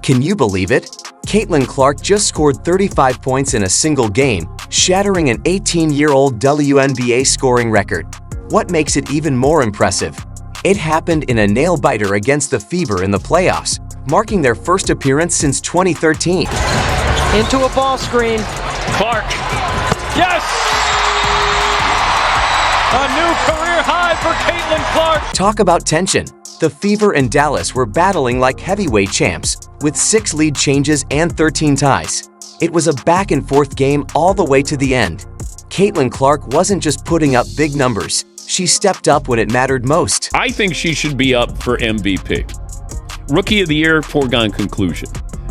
Can you believe it? Caitlin Clark just scored 35 points in a single game, shattering an 18-year-old WNBA scoring record. What makes it even more impressive? It happened in a nail-biter against the Fever in the playoffs, marking their first appearance since 2013. Into a ball screen. Clark. Yes! A new career high for Caitlin Clark. Talk about tension. The Fever and Dallas were battling like heavyweight champs, with 6 lead changes and 13 ties. It was a back-and-forth game all the way to the end. Caitlin Clark wasn't just putting up big numbers. She stepped up when it mattered most. I think she should be up for MVP. Rookie of the Year, foregone conclusion.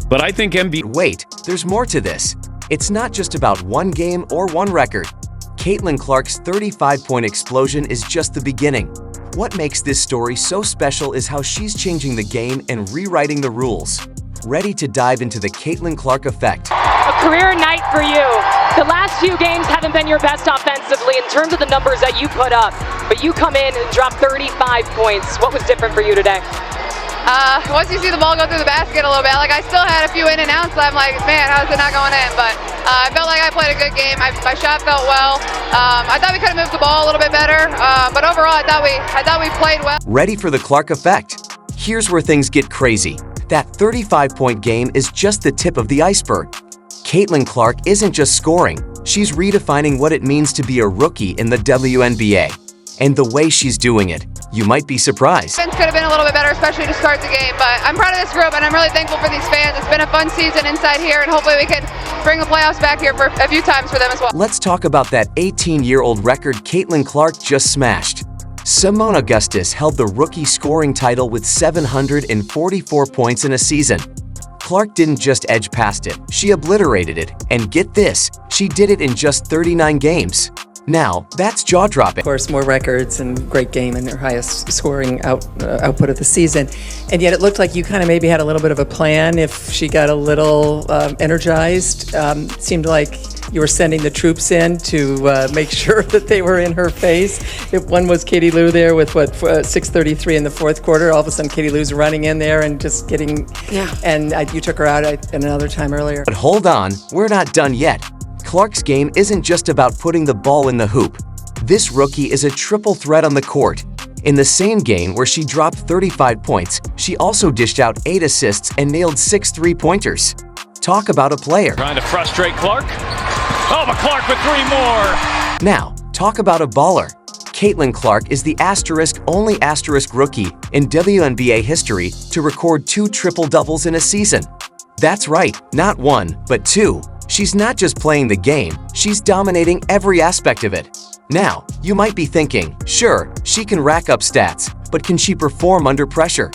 But I think MVP... Wait, there's more to this. It's not just about one game or one record. Caitlin Clark's 35-point explosion is just the beginning. What makes this story so special is how she's changing the game and rewriting the rules. Ready to dive into the Caitlin Clark effect? A career night for you. The last few games haven't been your best offensively in terms of the numbers that you put up, but you come in and drop 35 points. What was different for you today? Once you see the ball go through the basket a little bit, like I still had a few in and outs, I'm like, man, how's it not going in? But I felt like I played a good game. My shot felt well. I thought we could have moved the ball a little bit better, but overall, I thought we played well. Ready for the Clark effect? Here's where things get crazy. That 35-point game is just the tip of the iceberg. Caitlin Clark isn't just scoring, she's redefining what it means to be a rookie in the WNBA. And the way she's doing it, you might be surprised. Defense could have been a little bit better, especially to start the game, but I'm proud of this group and I'm really thankful for these fans. It's been a fun season inside here and hopefully we can bring the playoffs back here for a few times for them as well. Let's talk about that 18-year-old record Caitlin Clark just smashed. Simone Augustus held the rookie scoring title with 744 points in a season. Clark didn't just edge past it, she obliterated it. And get this, she did it in just 39 games. Now, that's jaw-dropping. Of course, more records and great game and her highest scoring output of the season. And yet it looked like you kind of maybe had a little bit of a plan if she got a little energized. Seemed like you were sending the troops in to make sure that they were in her face. One was Katie Lou there with, 6:33 in the fourth quarter. All of a sudden, Katie Lou's running in there and just getting... Yeah. And you took her out at another time earlier. But hold on, we're not done yet. Clark's game isn't just about putting the ball in the hoop. This rookie is a triple threat on the court. In the same game where she dropped 35 points, she also dished out 8 assists and nailed 6 three-pointers. Talk about a player. Trying to frustrate Clark. Oh, but Clark with 3 more. Now, talk about a baller. Caitlin Clark is the only rookie in WNBA history to record 2 triple-doubles in a season. That's right, not 1, but 2. She's not just playing the game, she's dominating every aspect of it. Now, you might be thinking, sure, she can rack up stats, but can she perform under pressure?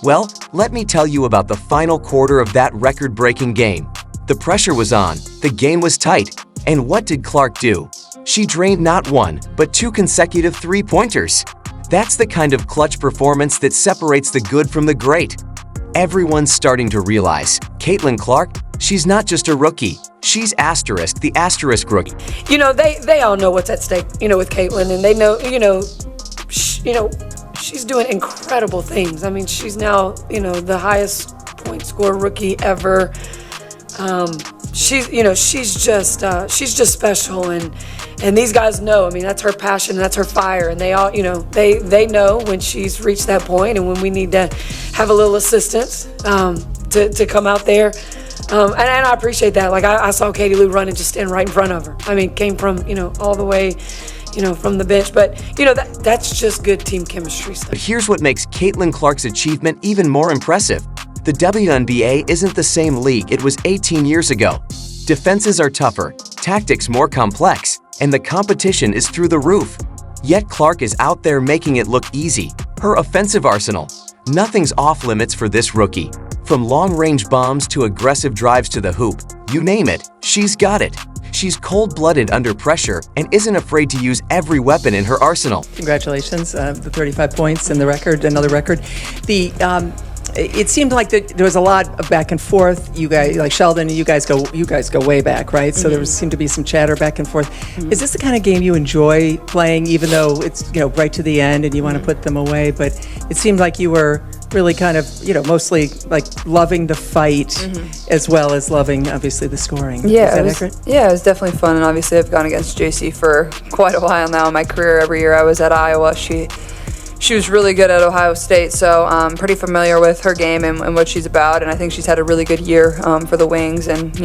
Well, let me tell you about the final quarter of that record-breaking game. The pressure was on, the game was tight, and what did Clark do? She drained not 1, but 2 consecutive three-pointers. That's the kind of clutch performance that separates the good from the great. Everyone's starting to realize, Caitlin Clark, she's not just a rookie, she's the asterisk rookie. You know, they all know what's at stake, with Caitlin, and they know, she's doing incredible things. I mean, she's now, the highest point score rookie ever. She's just special, and these guys know. I mean, that's her passion, that's her fire, and they all, they know when she's reached that point, and when we need to have a little assistance to come out there. And I appreciate that. Like I saw Katie Lou run and just stand right in front of her. I mean, came from all the way, from the bench. But that's just good team chemistry stuff. But here's what makes Caitlin Clark's achievement even more impressive. The WNBA isn't the same league it was 18 years ago. Defenses are tougher, tactics more complex, and the competition is through the roof. Yet Clark is out there making it look easy. Her offensive arsenal. Nothing's off limits for this rookie. From long-range bombs to aggressive drives to the hoop, you name it, she's got it. She's cold-blooded under pressure and isn't afraid to use every weapon in her arsenal. Congratulations, the 35 points and the record, another record. It seemed like there was a lot of back and forth. You guys, like Sheldon, you guys go way back, right? So there seemed to be some chatter back and forth. Is this the kind of game you enjoy playing, even though it's right to the end and you want to put them away? But it seemed like you were really kind of mostly like loving the fight as well as loving obviously the scoring. Yeah, Is that accurate? Yeah, it was definitely fun, and obviously I've gone against JC for quite a while now in my career. Every year I was at Iowa, she was really good at Ohio State, so I'm pretty familiar with her game and what she's about, and I think she's had a really good year for the Wings, and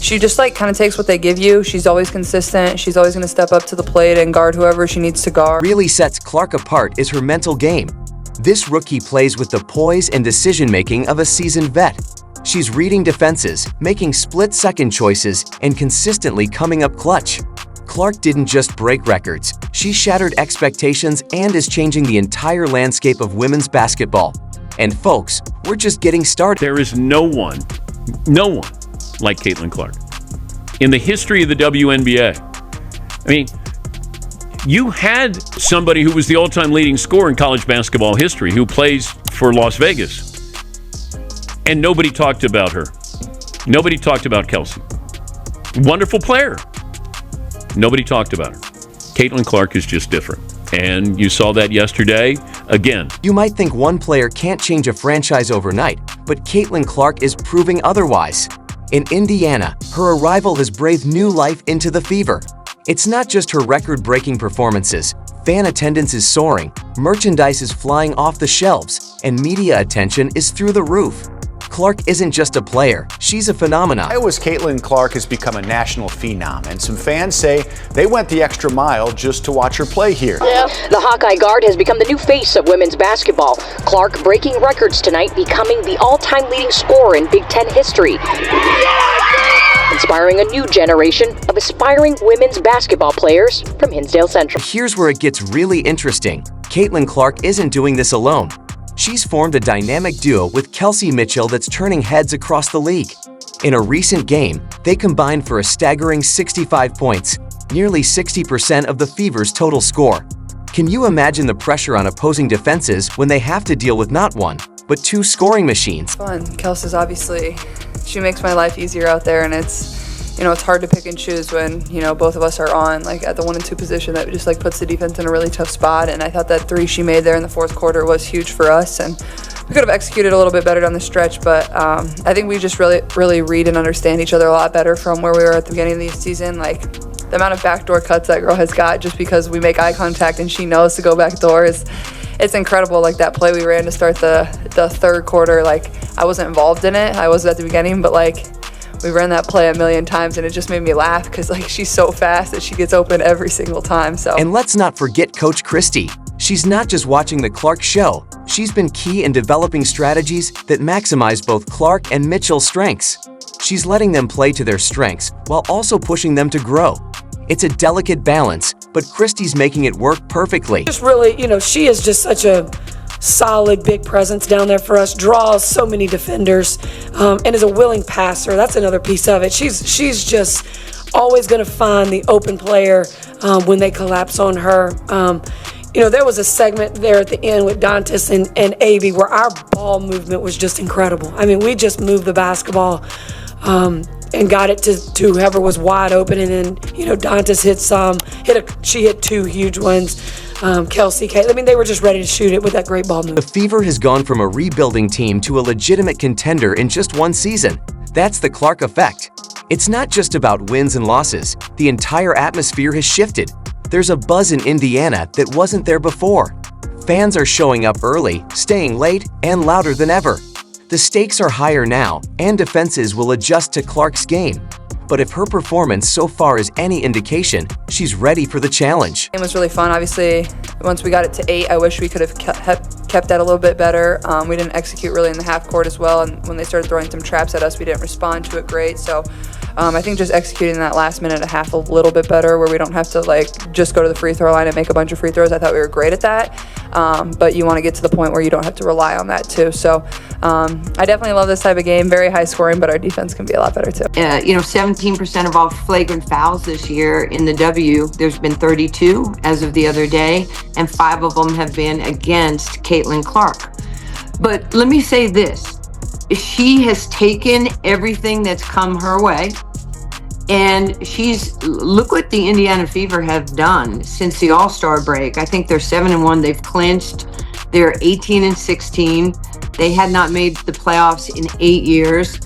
she just kind of takes what they give you. She's always consistent. She's always going to step up to the plate and guard whoever she needs to guard. Really sets Clark apart is her mental game. This rookie plays with the poise and decision-making of a seasoned vet. She's reading defenses, making split-second choices, and consistently coming up clutch. Clark didn't just break records, she shattered expectations and is changing the entire landscape of women's basketball. And folks, we're just getting started. There is no one like Caitlin Clark in the history of the WNBA. I mean, you had somebody who was the all-time leading scorer in college basketball history who plays for Las Vegas, and nobody talked about her. Nobody talked about Kelsey. Wonderful player. Nobody talked about her. Caitlin Clark is just different. And you saw that yesterday again. You might think one player can't change a franchise overnight, but Caitlin Clark is proving otherwise. In Indiana, her arrival has breathed new life into the Fever. It's not just her record-breaking performances. Fan attendance is soaring, merchandise is flying off the shelves, and media attention is through the roof. Clark isn't just a player, she's a phenomenon. Iowa's Caitlin Clark has become a national phenom, and some fans say they went the extra mile just to watch her play here. The Hawkeye guard has become the new face of women's basketball. Clark breaking records tonight, becoming the all-time leading scorer in Big Ten history. Inspiring a new generation of aspiring women's basketball players from Hinsdale Central. Here's where it gets really interesting. Caitlin Clark isn't doing this alone. She's formed a dynamic duo with Kelsey Mitchell that's turning heads across the league. In a recent game, they combined for a staggering 65 points, nearly 60% of the Fever's total score. Can you imagine the pressure on opposing defenses when they have to deal with not one, but two scoring machines? Fun. Kelsey's obviously, she makes my life easier out there, and it's hard to pick and choose when, both of us are on, at the 1 and 2 position. That just, puts the defense in a really tough spot, and I thought that 3 she made there in the fourth quarter was huge for us, and we could have executed a little bit better down the stretch, but I think we just really read and understand each other a lot better from where we were at the beginning of the season. The amount of backdoor cuts that girl has got just because we make eye contact and she knows to go backdoor it's incredible. That play we ran to start the third quarter, I wasn't involved in it. I was at the beginning, but we ran that play a million times, and it just made me laugh because she's so fast that she gets open every single time. And let's not forget Coach Christie. She's not just watching the Clark show. She's been key in developing strategies that maximize both Clark and Mitchell's strengths. She's letting them play to their strengths while also pushing them to grow. It's a delicate balance, but Christie's making it work perfectly. Just really, she is just such a solid, big presence down there for us, draws so many defenders, and is a willing passer. That's another piece of it. She's just always going to find the open player when they collapse on her. There was a segment there at the end with Dantas and Avy where our ball movement was just incredible. I mean, we just moved the basketball and got it to whoever was wide open, and then Dantas hit some. She hit 2 huge ones. Kelsey, they were just ready to shoot it with that great ball move. The Fever has gone from a rebuilding team to a legitimate contender in just one season. That's the Clark effect. It's not just about wins and losses. The entire atmosphere has shifted. There's a buzz in Indiana that wasn't there before. Fans are showing up early, staying late, and louder than ever. The stakes are higher now, and defenses will adjust to Clark's game. But if her performance so far is any indication, she's ready for the challenge. It was really fun. Obviously, once we got it to 8, I wish we could have kept that a little bit better. We didn't execute really in the half court as well, and when they started throwing some traps at us, we didn't respond to it great. So I think just executing that last minute and a half a little bit better, where we don't have to just go to the free throw line and make a bunch of free throws. I thought we were great at that, but you want to get to the point where you don't have to rely on that too. So I definitely love this type of game. Very high scoring, but our defense can be a lot better too. 17% of all flagrant fouls this year in the W. There's been 32 as of the other day, and 5 of them have been against Caitlin Clark. But let me say this. She has taken everything that's come her way, and look what the Indiana Fever have done since the All-Star break. I think they're 7-1. They've clinched. They're 18-16. They had not made the playoffs in 8 years.